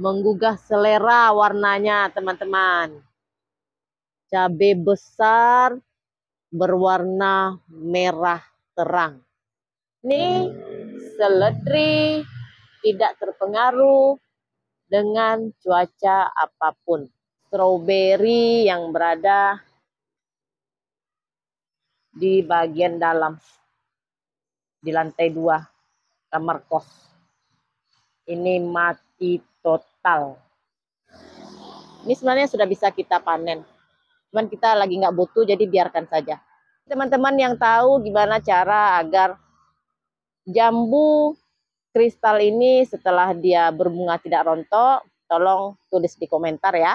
Menggugah selera warnanya, teman-teman. Cabai besar berwarna merah terang. Ini seledri tidak terpengaruh dengan cuaca apapun. Stroberi yang berada di bagian dalam, di lantai 2 kamar kos. Ini mati total. Ini sebenarnya sudah bisa kita panen. Cuman kita lagi nggak butuh, jadi biarkan saja. Teman-teman yang tahu gimana cara agar jambu kristal ini setelah dia berbunga tidak rontok, tolong tulis di komentar ya.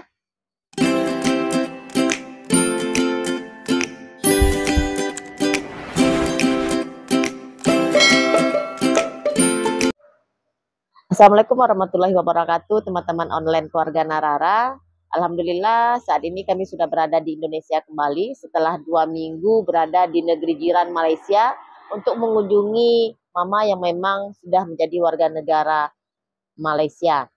Assalamualaikum warahmatullahi wabarakatuh, teman-teman online keluarga Narara. Alhamdulillah saat ini kami sudah berada di Indonesia kembali setelah 2 minggu berada di negeri jiran Malaysia untuk mengunjungi mama yang memang sudah menjadi warga negara Malaysia.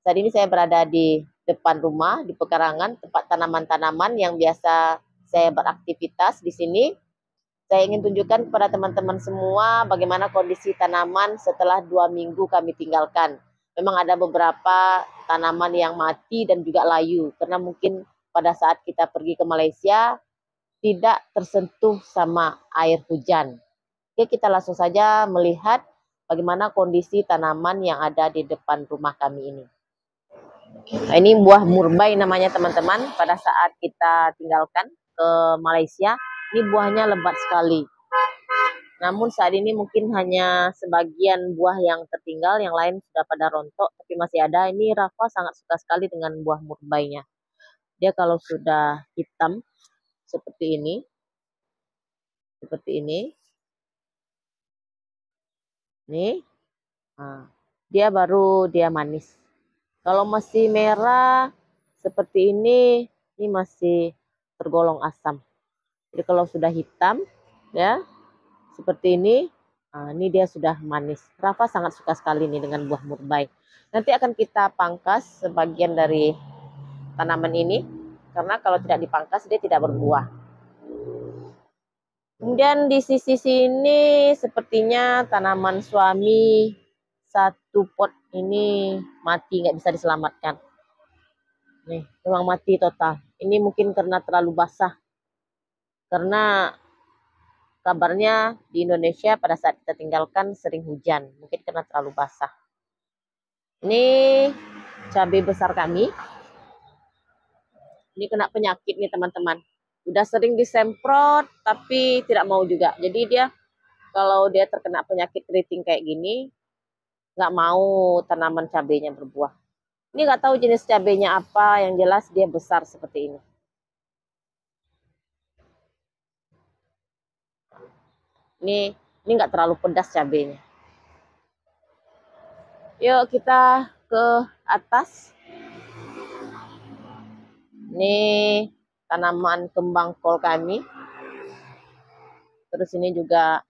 Saat ini saya berada di depan rumah di pekarangan tempat tanaman-tanaman yang biasa saya beraktivitas di sini. Saya ingin tunjukkan kepada teman-teman semua bagaimana kondisi tanaman setelah 2 minggu kami tinggalkan. Memang ada beberapa tanaman yang mati dan juga layu, karena mungkin pada saat kita pergi ke Malaysia tidak tersentuh sama air hujan. Oke, kita langsung saja melihat bagaimana kondisi tanaman yang ada di depan rumah kami ini. Nah, ini buah murbai namanya teman-teman. Pada saat kita tinggalkan ke Malaysia, ini buahnya lebat sekali. Namun saat ini mungkin hanya sebagian buah yang tertinggal, yang lain sudah pada rontok, tapi masih ada. Ini Rafa sangat suka sekali dengan buah murbainya. Dia kalau sudah hitam seperti ini, nih, nah, dia manis. Kalau masih merah seperti ini masih tergolong asam. Jadi kalau sudah hitam, ya seperti ini, nah, ini dia sudah manis. Rafa sangat suka sekali nih dengan buah murbai. Nanti akan kita pangkas sebagian dari tanaman ini, karena kalau tidak dipangkas dia tidak berbuah. Kemudian di sisi sini sepertinya tanaman suami satu pot ini mati, nggak bisa diselamatkan. Nih, memang mati total. Ini mungkin karena terlalu basah. Karena kabarnya di Indonesia pada saat kita tinggalkan sering hujan, mungkin karena terlalu basah. Ini cabai besar kami. Ini kena penyakit nih teman-teman. Udah sering disemprot tapi tidak mau juga. Jadi dia kalau dia terkena penyakit keriting kayak gini, nggak mau tanaman cabainya berbuah. Ini nggak tahu jenis cabainya apa, yang jelas dia besar seperti ini. Ini nggak terlalu pedas cabainya. Yuk kita ke atas. Ini tanaman kembang kol kami. Terus ini juga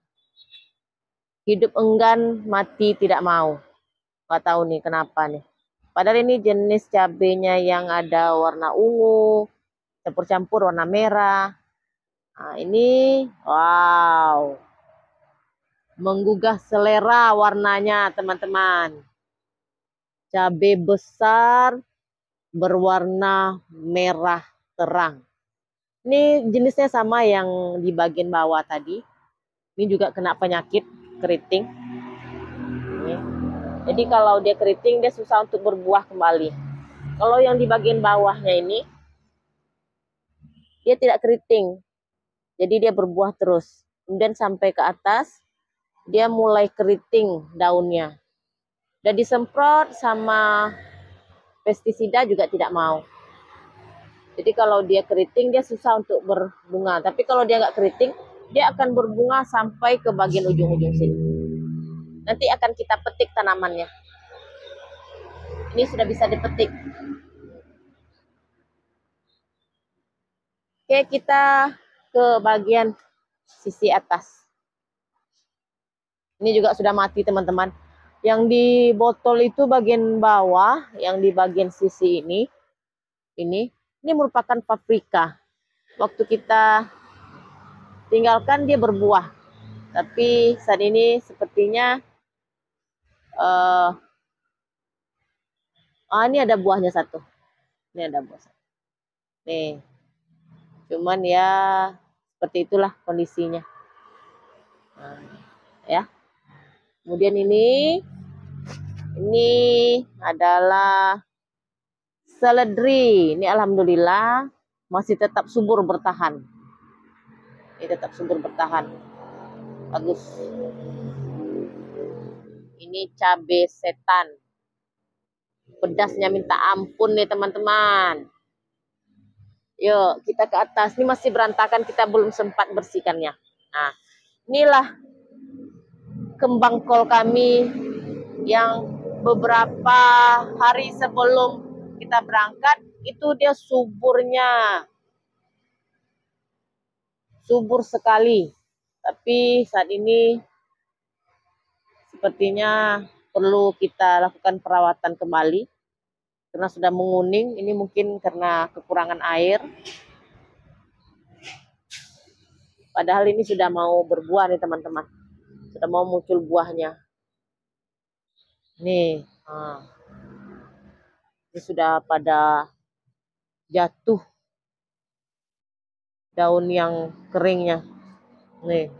hidup enggan, mati tidak mau. Nggak tahu nih kenapa nih. Padahal ini jenis cabenya yang ada warna ungu, campur-campur warna merah. Nah ini, wow. Menggugah selera warnanya teman-teman. Cabai besar berwarna merah terang. Ini jenisnya sama yang di bagian bawah tadi. Ini juga kena penyakit keriting. Ini. Jadi kalau dia keriting dia susah untuk berbuah kembali. Kalau yang di bagian bawahnya ini dia tidak keriting. Jadi dia berbuah terus. Kemudian sampai ke atas dia mulai keriting daunnya. Dan disemprot sama pestisida juga tidak mau. Jadi kalau dia keriting dia susah untuk berbunga. Tapi kalau dia nggak keriting dia akan berbunga sampai ke bagian ujung-ujung sini. Nanti akan kita petik tanamannya. Ini sudah bisa dipetik. Oke, kita ke bagian sisi atas. Ini juga sudah mati teman-teman. Yang di botol itu bagian bawah, yang di bagian sisi ini merupakan paprika. Waktu kita tinggalkan dia berbuah, tapi saat ini sepertinya ini ada buahnya satu. Ini ada buah satu. Nih, cuman ya seperti itulah kondisinya. Nah, ya. Kemudian ini adalah seledri. Ini alhamdulillah masih tetap subur bertahan. Ini tetap subur bertahan. Bagus. Ini cabai setan. Pedasnya minta ampun nih teman-teman. Yuk kita ke atas. Ini masih berantakan, kita belum sempat bersihkannya. Nah, inilah kembang kol kami yang beberapa hari sebelum kita berangkat itu dia suburnya. Subur sekali. Tapi saat ini sepertinya perlu kita lakukan perawatan kembali karena sudah menguning. Ini mungkin karena kekurangan air. Padahal ini sudah mau berbuah nih teman-teman. Sudah mau muncul buahnya. Nih, ini sudah pada jatuh daun yang keringnya. Nih,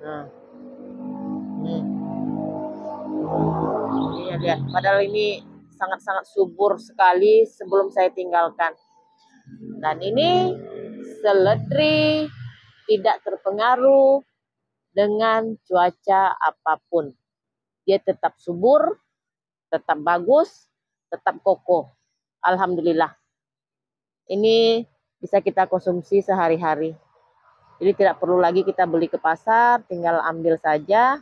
Ini lihat. Padahal ini sangat-sangat subur sekali sebelum saya tinggalkan. Dan ini seledri tidak terpengaruh dengan cuaca apapun. Dia tetap subur, tetap bagus, tetap kokoh. Alhamdulillah. Ini bisa kita konsumsi sehari-hari. Jadi tidak perlu lagi kita beli ke pasar, tinggal ambil saja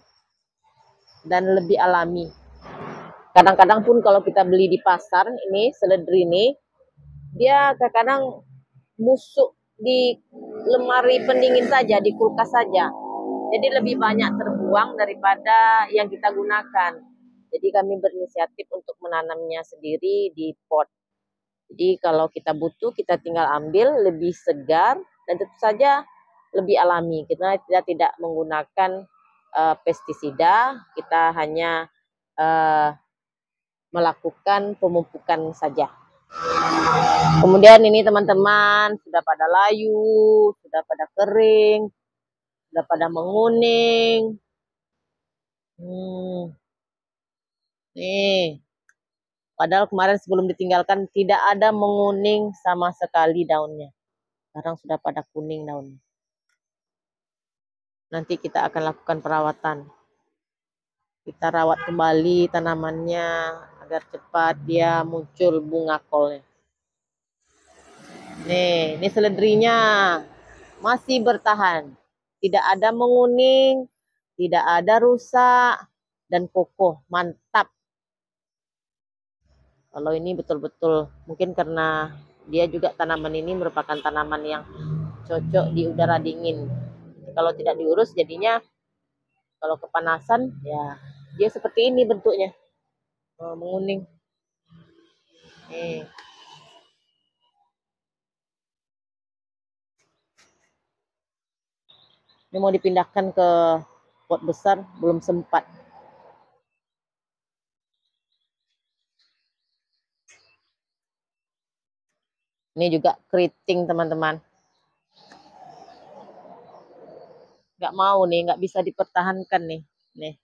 dan lebih alami. Kadang-kadang pun kalau kita beli di pasar ini seledri ini, dia kadang-kadang busuk di lemari pendingin saja, di kulkas saja. Jadi lebih banyak terbuang daripada yang kita gunakan. Jadi kami berinisiatif untuk menanamnya sendiri di pot. Jadi kalau kita butuh, kita tinggal ambil, lebih segar dan tentu saja lebih alami. Kita tidak menggunakan pestisida, kita hanya melakukan pemupukan saja. Kemudian ini teman-teman sudah pada layu, sudah pada kering, sudah pada menguning. Nih, padahal kemarin sebelum ditinggalkan tidak ada menguning sama sekali daunnya. Sekarang sudah pada kuning daunnya. Nanti kita akan lakukan perawatan. Kita rawat kembali tanamannya agar cepat dia muncul bunga kolnya. Nih, ini seledrinya masih bertahan. Tidak ada menguning, tidak ada rusak, dan kokoh, mantap. Kalau ini betul-betul mungkin karena dia juga tanaman ini merupakan tanaman yang cocok di udara dingin. Kalau tidak diurus jadinya kalau kepanasan ya dia seperti ini bentuknya, menguning. Ini mau dipindahkan ke pot besar, belum sempat. Ini juga keriting teman-teman. Nggak mau nih, nggak bisa dipertahankan nih. Nih,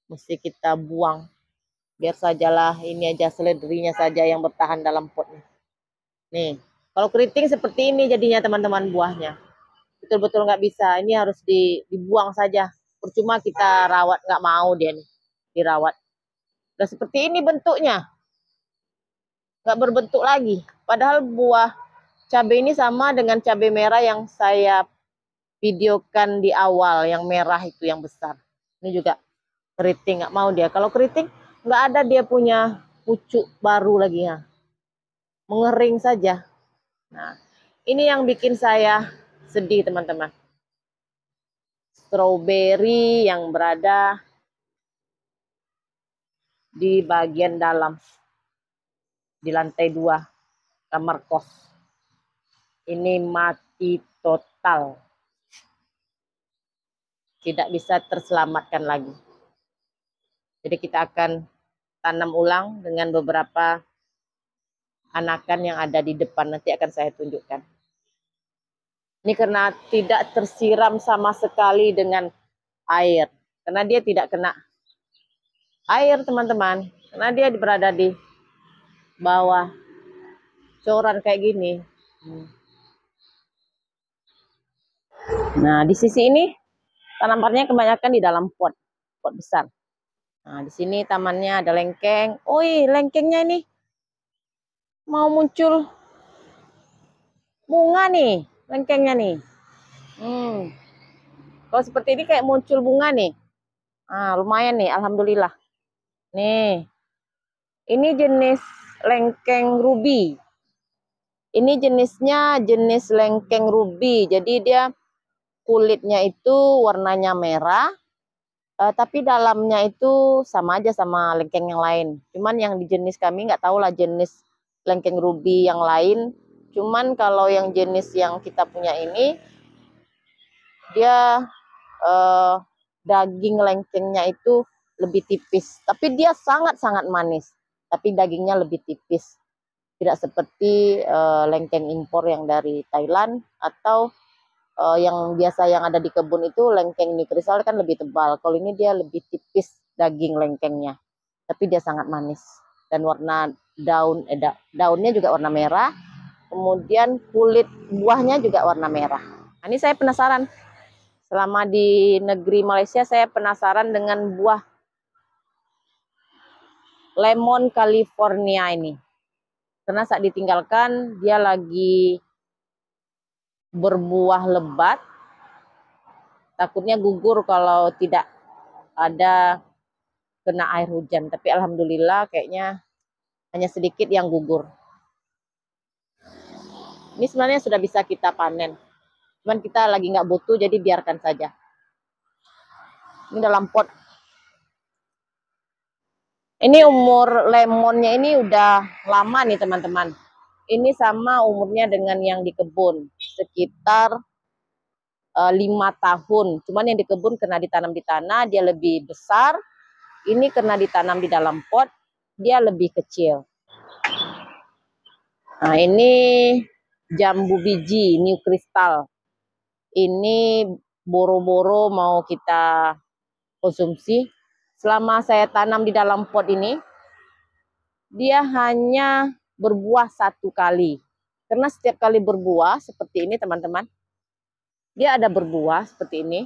mesti kita buang. Biar sajalah ini aja seledrinya saja yang bertahan dalam potnya. Nih, kalau keriting seperti ini jadinya teman-teman buahnya. Betul-betul nggak bisa, ini harus dibuang saja. Percuma kita rawat, nggak mau dia nih dirawat. Udah seperti ini bentuknya. Nggak berbentuk lagi. Padahal buah cabai ini sama dengan cabai merah yang saya videokan di awal, yang merah itu yang besar. Ini juga keriting, nggak mau dia. Kalau keriting nggak ada dia punya pucuk baru lagi ya. Mengering saja. Nah, ini yang bikin saya sedih teman-teman. Strawberry yang berada di bagian dalam, di lantai 2 kamar kos. Ini mati total, tidak bisa terselamatkan lagi. Jadi kita akan tanam ulang dengan beberapa anakan yang ada di depan, nanti akan saya tunjukkan. Ini karena tidak tersiram sama sekali dengan air, karena dia tidak kena air teman-teman, karena dia berada di bawah coran kayak gini. Nah, di sisi ini tanamannya kebanyakan di dalam pot besar. Nah, di sini tamannya ada lengkeng. Oi, lengkengnya ini mau muncul bunga nih, lengkengnya nih. Kalau seperti ini kayak muncul bunga nih. Ah, lumayan nih, alhamdulillah. Nih, ini jenis lengkeng ruby. Ini jenisnya jenis lengkeng ruby. Jadi dia kulitnya itu warnanya merah, tapi dalamnya itu sama aja sama lengkeng yang lain. Cuman yang di jenis kami nggak tahu lah jenis lengkeng ruby yang lain. Cuman kalau yang jenis yang kita punya ini, dia daging lengkengnya itu lebih tipis. Tapi dia sangat-sangat manis. Tapi dagingnya lebih tipis. Tidak seperti lengkeng impor yang dari Thailand atau yang biasa yang ada di kebun itu lengkeng Nutrisal kan lebih tebal. Kalau ini dia lebih tipis daging lengkengnya, tapi dia sangat manis dan warna daunnya juga warna merah. Kemudian kulit buahnya juga warna merah. Nah, ini saya penasaran. Selama di negeri Malaysia saya penasaran dengan buah lemon California ini. Karena saat ditinggalkan dia lagi berbuah lebat. Takutnya gugur kalau tidak ada kena air hujan. Tapi alhamdulillah kayaknya hanya sedikit yang gugur. Ini sebenarnya sudah bisa kita panen. Cuman kita lagi nggak butuh, jadi biarkan saja. Ini dalam pot. Ini umur lemonnya ini udah lama nih teman-teman. Ini sama umurnya dengan yang di kebun. Sekitar 5 tahun. Cuman yang di kebun kena ditanam di tanah, dia lebih besar. Ini kena ditanam di dalam pot, dia lebih kecil. Nah, ini jambu biji new crystal. Ini boro-boro mau kita konsumsi. Selama saya tanam di dalam pot ini, dia hanya berbuah 1 kali. Karena setiap kali berbuah seperti ini teman-teman, dia ada berbuah seperti ini.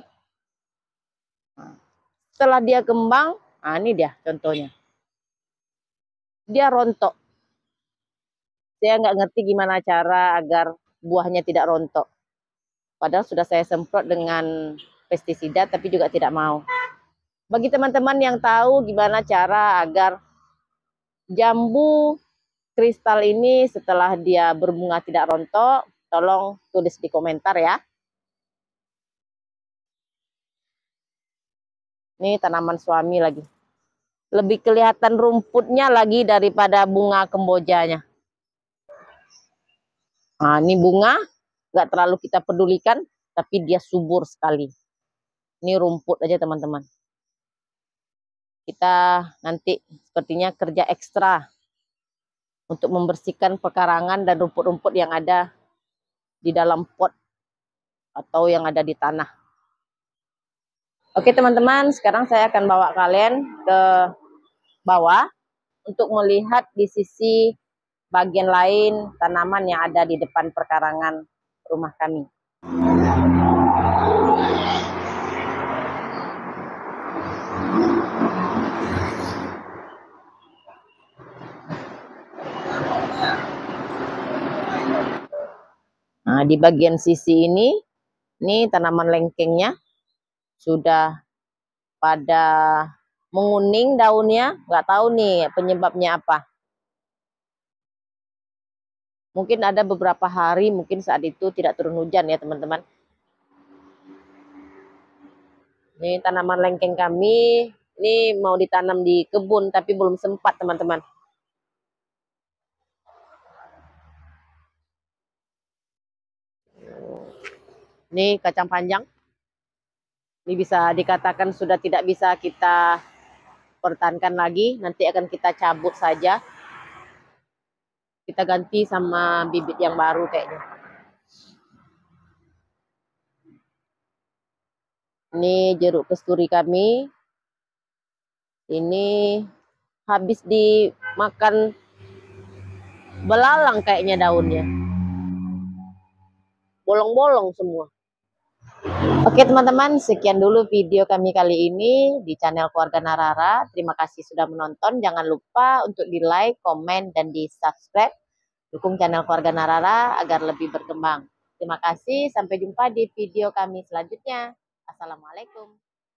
Setelah dia kembang, nah ini dia contohnya. Dia rontok. Saya nggak ngerti gimana cara agar buahnya tidak rontok. Padahal sudah saya semprot dengan pestisida, tapi juga tidak mau. Bagi teman-teman yang tahu gimana cara agar jambu kristal ini setelah dia berbunga tidak rontok, tolong tulis di komentar ya. Ini tanaman suami lagi. Lebih kelihatan rumputnya lagi daripada bunga kembojanya. Nah, ini bunga nggak terlalu kita pedulikan, tapi dia subur sekali. Ini rumput aja teman-teman. Kita nanti sepertinya kerja ekstra untuk membersihkan pekarangan dan rumput-rumput yang ada di dalam pot atau yang ada di tanah. Oke teman-teman, sekarang saya akan bawa kalian ke bawah untuk melihat di sisi bagian lain tanaman yang ada di depan pekarangan rumah kami. Nah, di bagian sisi ini tanaman lengkengnya sudah pada menguning daunnya, nggak tahu nih penyebabnya apa. Mungkin ada beberapa hari, mungkin saat itu tidak turun hujan ya teman-teman. Ini tanaman lengkeng kami Ini mau ditanam di kebun tapi belum sempat, teman-teman. Ini kacang panjang. Ini bisa dikatakan sudah tidak bisa kita pertahankan lagi. Nanti akan kita cabut saja. Kita ganti sama bibit yang baru kayaknya. Ini jeruk kasturi kami. Ini habis dimakan belalang kayaknya daunnya. Bolong-bolong semua. Oke teman-teman, sekian dulu video kami kali ini di channel Keluarga Narara. Terima kasih sudah menonton. Jangan lupa untuk di like, komen, dan di subscribe. Dukung channel Keluarga Narara agar lebih berkembang. Terima kasih, sampai jumpa di video kami selanjutnya. Assalamualaikum.